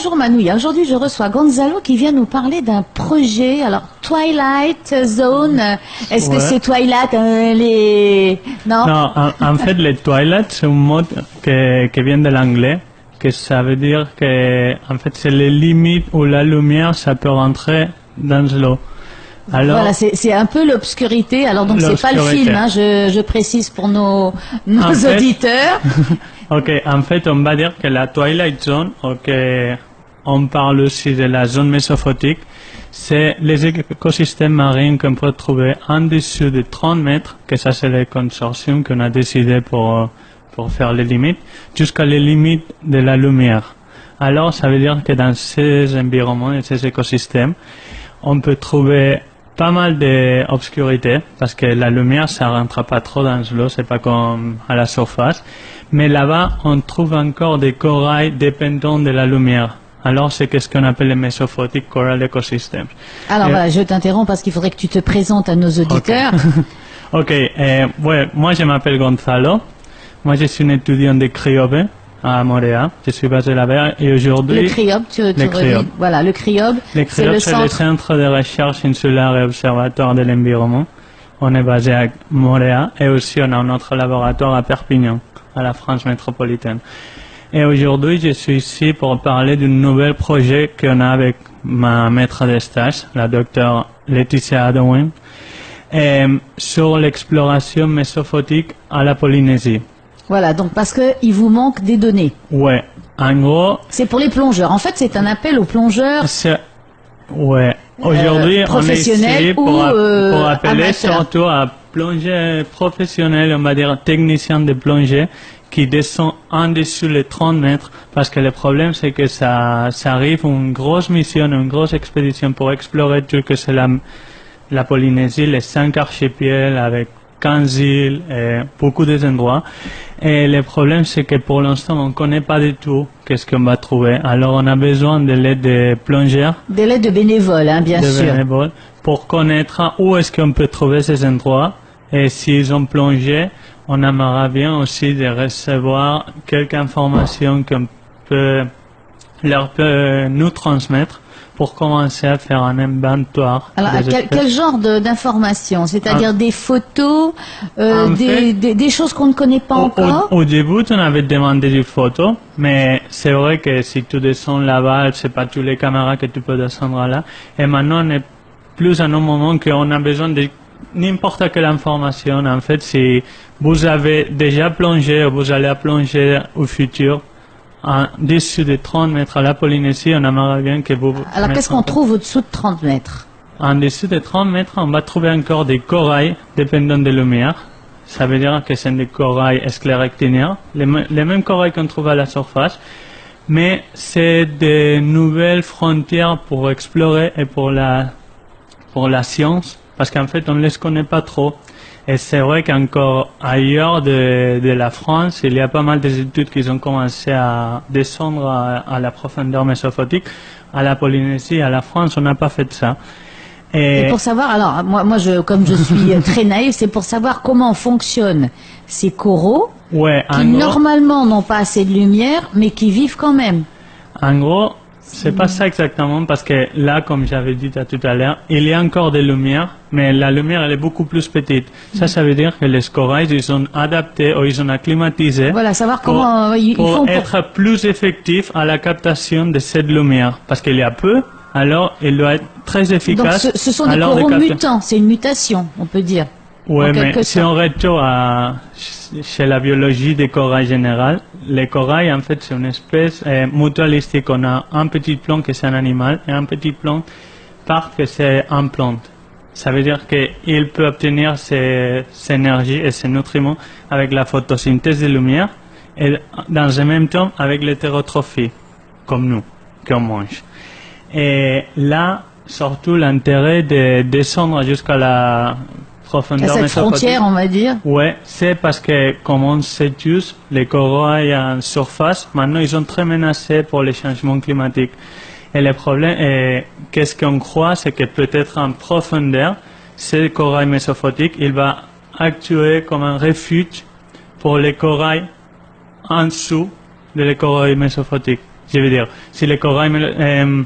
bonjour Manouya. Aujourd'hui, je reçois Gonzalo qui vient nous parler d'un projet. Alors, Twilight Zone. Est-ce que c'est Twilight Non. Non, en fait, le Twilight, c'est un mot qui vient de l'anglais, que ça veut dire que, en fait, c'est les limites où la lumière, ça peut rentrer dans l'eau. Alors, voilà, c'est un peu l'obscurité. Alors donc c'est pas le film, hein, je précise pour nos auditeurs. Ok, en fait on va dire que la Twilight Zone, on parle aussi de la zone mésophotique, c'est les écosystèmes marins qu'on peut trouver en dessous de 30 mètres, que ça c'est le consortium qu'on a décidé pour faire les limites, jusqu'à les limites de la lumière. Alors ça veut dire que dans ces environnements et ces écosystèmes, on peut trouver pas mal d'obscurité, parce que la lumière, ça rentre pas trop dans l'eau, c'est pas comme à la surface. Mais là-bas, on trouve encore des corails dépendants de la lumière. Alors, c'est ce qu'on appelle les Mesophotic Coral Ecosystems. Alors, voilà, je t'interromps parce qu'il faudrait que tu te présentes à nos auditeurs. Ouais, moi, je m'appelle Gonzalo. Moi, je suis un étudiant de CRIOB à Montréal. Je suis basé là-bas et aujourd'hui... Le CRIOB, voilà, le CRIOB, c'est le Centre de recherche insulaire et observatoire de l'environnement. On est basé à Montréal et aussi on a un autre laboratoire à Perpignan, à la France métropolitaine. Et aujourd'hui, je suis ici pour parler d'un nouvel projet qu'on a avec ma maître de stage, la docteure Laetitia Adowin, sur l'exploration mésophotique à la Polynésie. Voilà, donc parce qu'il vous manque des données. Ouais, en gros... C'est pour les plongeurs. En fait, c'est un appel aux plongeurs. Ouais, aujourd'hui, on est ici pour appeler amateurs. surtout à plongeurs professionnels, on va dire techniciens de plongée, qui descendent en dessous les 30 mètres, parce que le problème, c'est que ça arrive une grosse mission, une grosse expédition pour explorer tout que c'est la Polynésie, les 5 archipels avec 15 îles et beaucoup d'endroits. Et le problème, c'est que pour l'instant, on ne connaît pas du tout qu'est-ce qu'on va trouver. Alors, on a besoin de l'aide des plongeurs. De l'aide de bénévoles, hein, bien sûr. Bénévoles, pour connaître où est-ce qu'on peut trouver ces endroits. Et s'ils ont plongé, on aimerait bien aussi de recevoir quelques informations qu'on peut nous transmettre pour commencer à faire un inventoire. Alors, quel genre d'informations? C'est-à-dire des photos, des choses qu'on ne connaît pas encore? Au début, on avait demandé des photos, mais c'est vrai que si tu descends là-bas, c'est pas tous les caméras que tu peux descendre là. Et maintenant, on est plus à un moment qu'on a besoin de n'importe quelle information. En fait, si vous avez déjà plongé ou vous allez plonger au futur, en dessous de 30 mètres à la Polynésie, on aimerait bien que vous... Alors, qu'est-ce qu'on trouve au-dessous de 30 mètres? En dessous de 30 mètres, on va trouver encore des corails dépendants de lumière. Ça veut dire que c'est des corails sclérectiniens, les mêmes corails qu'on trouve à la surface. Mais c'est des nouvelles frontières pour explorer et pour la science, parce qu'en fait, on ne les connaît pas trop. Et c'est vrai qu'encore ailleurs de la France, il y a pas mal d'études qui ont commencé à descendre à la profondeur mésophotique. À la Polynésie, à la France, on n'a pas fait ça. Et pour savoir, alors, moi comme je suis très naïve, c'est pour savoir comment fonctionnent ces coraux qui normalement n'ont pas assez de lumière, mais qui vivent quand même. En gros, c'est pas ça exactement, parce que là, comme j'avais dit tout à l'heure, il y a encore des lumières, mais la lumière, elle est beaucoup plus petite. Ça veut dire que les corails, ils sont adaptés ou ils sont acclimatisés. Voilà, savoir comment ils font pour être plus effectifs à la captation de cette lumière. Parce qu'il y a peu, alors il doit être très efficace. Donc ce sont des coraux mutants, c'est une mutation, on peut dire. Oui, mais si on retourne chez la biologie des corails générales, les corails, en fait, c'est une espèce mutualistique. On a un petit plante que c'est un animal et un petit plante que c'est une plante. Ça veut dire qu'il peut obtenir ses énergies et ses nutriments avec la photosynthèse de lumière et dans le même temps avec l'hétérotrophie, comme nous, qu'on mange. Et là, surtout l'intérêt de descendre jusqu'à la profondeur cette frontière, on va dire. Ouais, c'est parce que, comme on sait tous, les corails en surface, maintenant, ils sont très menacés pour les changements climatiques. Et le problème est, qu'est-ce qu'on croit, c'est que peut-être en profondeur, ce corail mésophotique, il va actuer comme un refuge pour les corails en dessous de les corails mésophotiques. Je veux dire, si le corail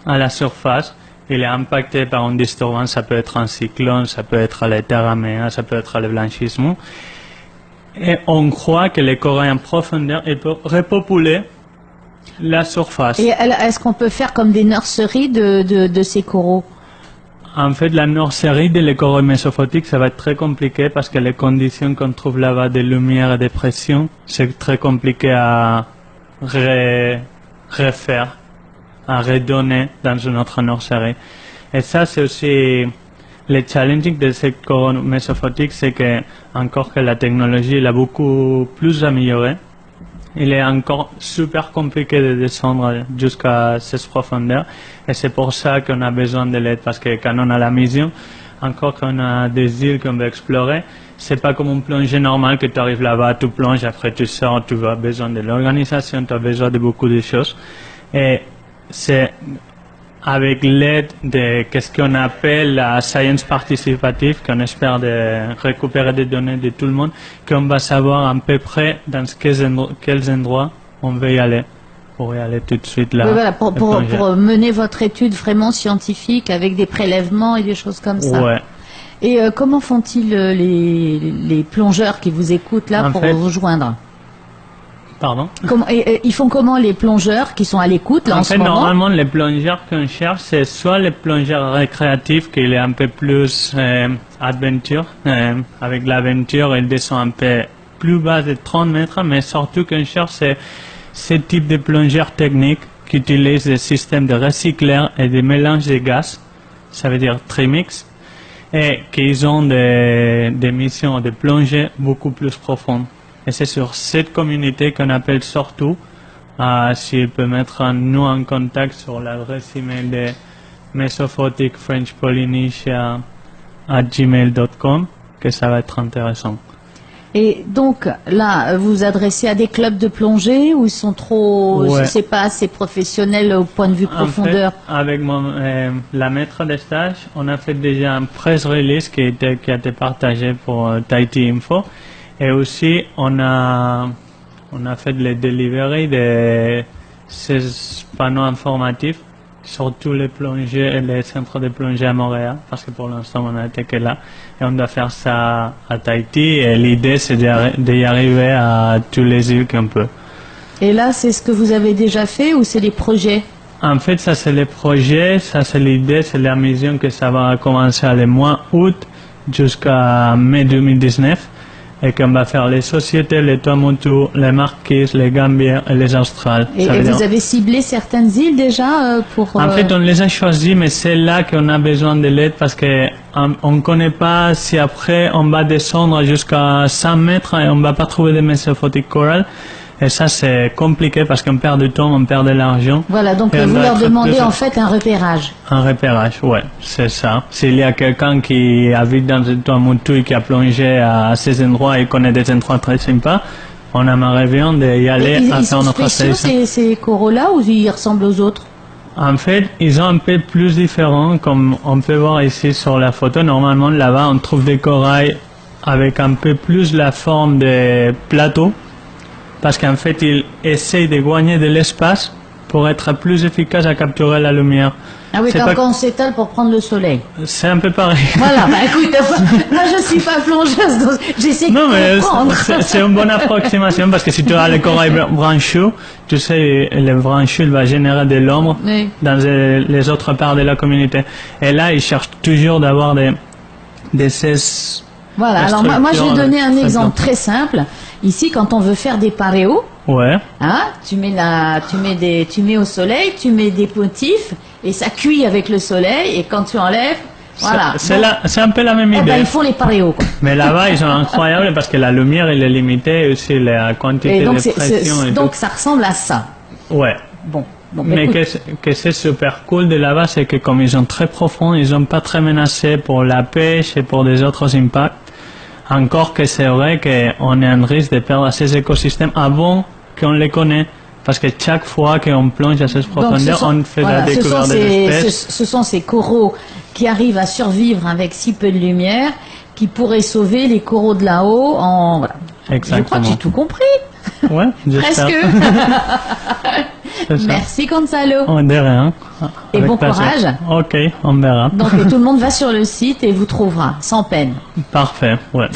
à la surface, il est impacté par une disturbance, ça peut être un cyclone, ça peut être les terraméas, ça peut être le blanchissement. Et on croit que les corails en profondeur, ils peuvent repopuler la surface. Et est-ce qu'on peut faire comme des nurseries de ces coraux? En fait, la nurserie des coraux mésophotiques, ça va être très compliqué parce que les conditions qu'on trouve là-bas de lumière et de pression, c'est très compliqué à refaire, à redonner dans une autre nurserie. Et ça, c'est aussi le challenging de ces coraux mésophotiques, c'est que encore que la technologie elle a beaucoup plus amélioré, il est encore super compliqué de descendre jusqu'à cette profondeur. Et c'est pour ça qu'on a besoin de l'aide, parce que quand on a la mission, encore qu'on a des îles qu'on veut explorer, c'est pas comme une plongée normale que tu arrives là-bas, tu plonges, après tu sors, tu as besoin de l'organisation, tu as besoin de beaucoup de choses. Et c'est avec l'aide de ce qu'on appelle la science participative, qu'on espère de récupérer des données de tout le monde, qu'on va savoir à peu près dans quels endroits on veut y aller, pour y aller tout de suite là. Oui, voilà, pour mener votre étude vraiment scientifique avec des prélèvements et des choses comme ça. Ouais. Et comment font-ils les plongeurs qui vous écoutent là pour vous rejoindre? Pardon? Ils font comment les plongeurs qui sont à l'écoute là en ce moment? Normalement, les plongeurs qu'on cherche, c'est soit les plongeurs récréatifs, qui est un peu plus aventure, avec l'aventure, ils descendent un peu plus bas de 30 mètres, mais surtout qu'on cherche, c'est ce type de plongeurs techniques qui utilisent des systèmes de recyclage et de mélange de gaz, ça veut dire trimix, et qui ont des missions de plongée beaucoup plus profondes. Et c'est sur cette communauté qu'on appelle surtout, s'il peut mettre nous en contact sur l'adresse email de Mesophotic French Polynesia @gmail.com, que ça va être intéressant. Et donc là, vous vous adressez à des clubs de plongée où ils sont trop, c'est pas assez professionnel au point de vue profondeur? En fait, avec la maître de stage, on a fait déjà un press release qui a été partagé pour Tahiti Info. Et aussi, on a fait le delivery de ces panneaux informatifs sur tous les plongées et les centres de plongée à Montréal, parce que pour l'instant, on n'a été que là. Et on doit faire ça à Tahiti. Et l'idée, c'est d'y arriver à toutes les îles qu'on peut. Et là, c'est ce que vous avez déjà fait ou c'est des projets? En fait, ça, c'est les projets, ça, c'est l'idée, c'est la mission que ça va commencer le mois août jusqu'à mai 2019. Et qu'on va faire les sociétés, les Tuamotu, les Marquises, les Gambiers et les Australes. Et vous avez ciblé certaines îles déjà pour... En fait, on les a choisies, mais c'est là qu'on a besoin de l'aide parce qu'on ne connaît pas si après on va descendre jusqu'à 100 mètres et on ne va pas trouver des Mesophotic Coral. Et ça, c'est compliqué parce qu'on perd du temps, on perd de l'argent. Voilà, donc vous leur demandez en fait un repérage. Un repérage, ouais, c'est ça. S'il y a quelqu'un qui habite dans un Tuamotu et qui a plongé à ces endroits et connaît des endroits très sympas, on aimerait bien d'y aller à faire notre sélection. Ils sont ces coraux-là ou ils ressemblent aux autres? En fait, ils sont un peu plus différents, comme on peut voir ici sur la photo. Normalement, là-bas, on trouve des corails avec un peu plus la forme de plateaux. Parce qu'en fait, ils essayent de gagner de l'espace pour être plus efficace à capturer la lumière. Ah oui, quand on s'étale pour prendre le soleil. C'est un peu pareil. Voilà, bah écoute, moi je suis pas plongeuse, donc j'essaie de comprendre. C'est une bonne approximation parce que si tu as le corail brancheux, tu sais, le branchu va générer de l'ombre dans les autres parts de la communauté. Et là, ils cherchent toujours d'avoir ces... Voilà, alors moi je vais donner un exemple très simple. Ici, quand on veut faire des paréos, hein, tu mets au soleil, tu mets des potifs et ça cuit avec le soleil et quand tu enlèves, voilà. C'est un peu la même idée. Ben, ils font les paréos. Mais là-bas, ils sont incroyables parce que la lumière, elle est limitée et aussi la quantité de pression. Donc ça ressemble à ça. Ouais. Bon. Mais que c'est super cool de là-bas, c'est que comme ils sont très profonds, ils sont pas très menacés pour la pêche et pour des autres impacts. Encore que c'est vrai qu'on est en risque de perdre ces écosystèmes avant qu'on les connaisse. Parce que chaque fois qu'on plonge à cette profondeur, on fait la découverte des espèces. Ce sont ces coraux qui arrivent à survivre avec si peu de lumière, qui pourraient sauver les coraux de là-haut en... Voilà. Exactement. Je crois que j'ai tout compris. Ouais, presque. Merci Gonzalo. De rien. Et bon courage. Ok, on verra. Donc tout le monde va sur le site et vous trouvera, sans peine. Parfait, ouais.